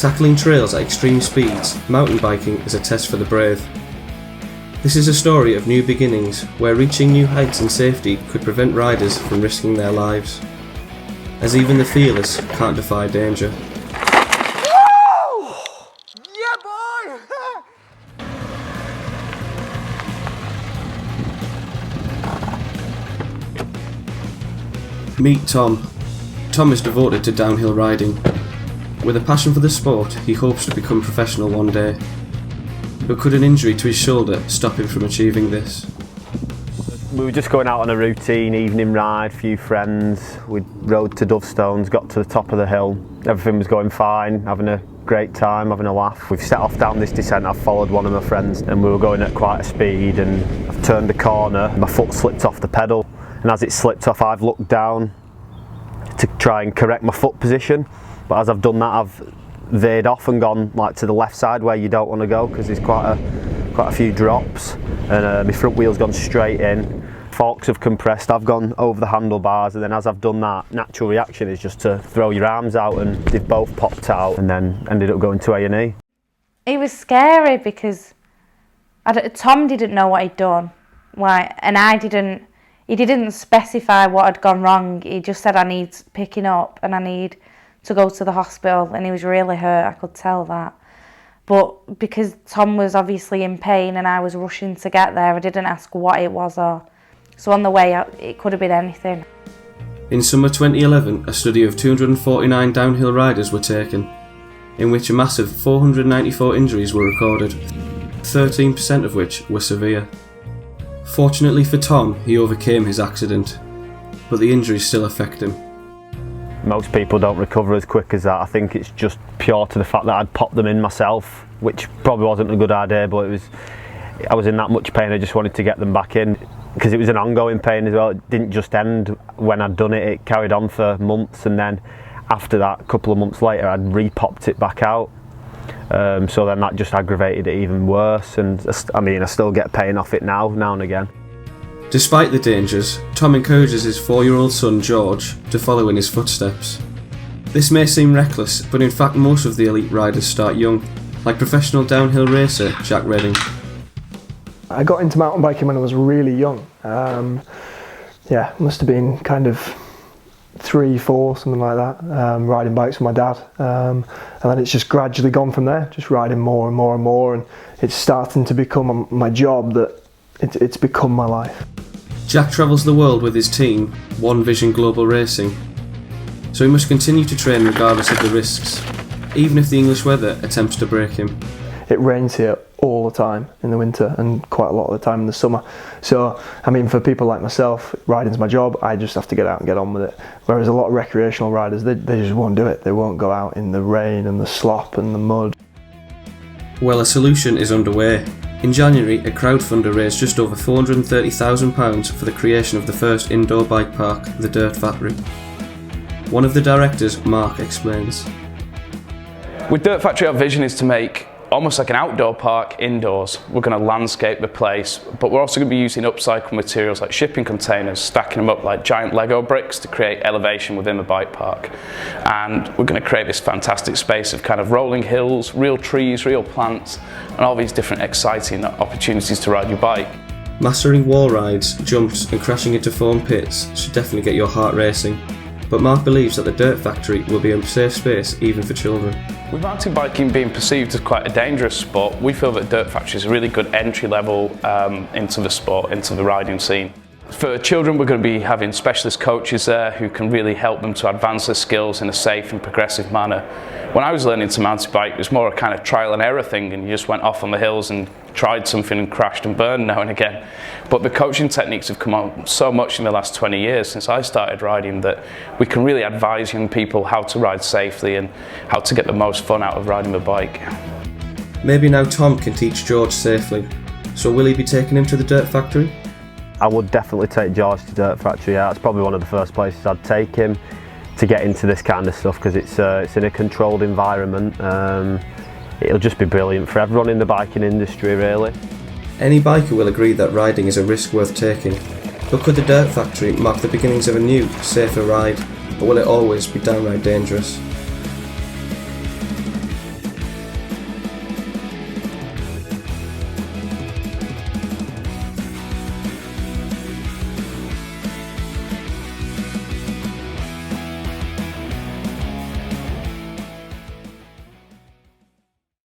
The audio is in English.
Tackling trails at extreme speeds, mountain biking is a test for the brave. This is a story of new beginnings, where reaching new heights in safety could prevent riders from risking their lives. As even the fearless can't defy danger. Woo! Yeah, boy! Meet Tom. Tom is devoted to downhill riding. With a passion for the sport, he hopes to become professional one day. But could an injury to his shoulder stop him from achieving this? We were just going out on a routine evening ride, few friends. We rode to Dovestones, got to the top of the hill. Everything was going fine, having a great time, having a laugh. We've set off down this descent. I've followed one of my friends and we were going at quite a speed, and I've turned the corner, my foot slipped off the pedal, and as it slipped off I've looked down to try and correct my foot position, but as I've done that I've veered off and gone like to the left side where you don't want to go because there's quite a few drops, and my front wheel's gone straight in. Forks have compressed, I've gone over the handlebars, and then as I've done that, natural reaction is just to throw your arms out, and they've both popped out and then ended up going to A&E. It was scary because Tom didn't know what he'd done, and he didn't specify what had gone wrong. He just said, I need picking up and I need to go to the hospital, and he was really hurt, I could tell that. But because Tom was obviously in pain and I was rushing to get there, I didn't ask what it was, so on the way out it could have been anything. In summer 2011, a study of 249 downhill riders were taken, in which a massive 494 injuries were recorded, 13% of which were severe. Fortunately for Tom, he overcame his accident, but the injuries still affect him. Most people don't recover as quick as that. I think it's just pure to the fact that I'd popped them in myself, which probably wasn't a good idea, but I was in that much pain, I just wanted to get them back in. Because it was an ongoing pain as well. It didn't just end when I'd done it, it carried on for months, and then after that, a couple of months later, I'd re-popped it back out. So then that just aggravated it even worse, and I still get pain off it now and again. Despite the dangers, Tom encourages his 4-year-old son George to follow in his footsteps. This may seem reckless, but in fact most of the elite riders start young, like professional downhill racer Jack Redding. I got into mountain biking when I was really young. Must have been kind of 3, 4, something like that, riding bikes with my dad. And then it's just gradually gone from there, just riding more and more and more, and it's starting to become my job, that it's become my life. Jack travels the world with his team, One Vision Global Racing, so he must continue to train regardless of the risks, even if the English weather attempts to break him. It rains here all the time in the winter and quite a lot of the time in the summer. So, for people like myself, riding's my job, I just have to get out and get on with it. Whereas a lot of recreational riders, they just won't do it. They won't go out in the rain and the slop and the mud. Well, a solution is underway. In January, a crowdfunder raised just over £430,000 for the creation of the first indoor bike park, the Dirt Factory. One of the directors, Mark, explains. With Dirt Factory, our vision is to make almost like an outdoor park indoors. We're going to landscape the place, but we're also going to be using upcycled materials like shipping containers, stacking them up like giant Lego bricks to create elevation within the bike park. And we're going to create this fantastic space of kind of rolling hills, real trees, real plants, and all these different exciting opportunities to ride your bike. Mastering wall rides, jumps and crashing into foam pits should definitely get your heart racing. But Mark believes that the Dirt Factory will be a safe space even for children. With mountain biking being perceived as quite a dangerous sport, we feel that Dirt Factory is a really good entry level into the sport, into the riding scene. For children, we're going to be having specialist coaches there who can really help them to advance their skills in a safe and progressive manner. When I was learning to mountain bike, it was more a kind of trial and error thing, and you just went off on the hills and tried something and crashed and burned now and again. But the coaching techniques have come on so much in the last 20 years since I started riding that we can really advise young people how to ride safely and how to get the most fun out of riding the bike. Maybe now Tom can teach George safely. So will he be taking him to the Dirt Factory? I would definitely take George to Dirt Factory, yeah. It's probably one of the first places I'd take him to get into this kind of stuff, because it's in a controlled environment. It'll just be brilliant for everyone in the biking industry, really. Any biker will agree that riding is a risk worth taking, but could the Dirt Factory mark the beginnings of a new, safer ride, or will it always be downright dangerous?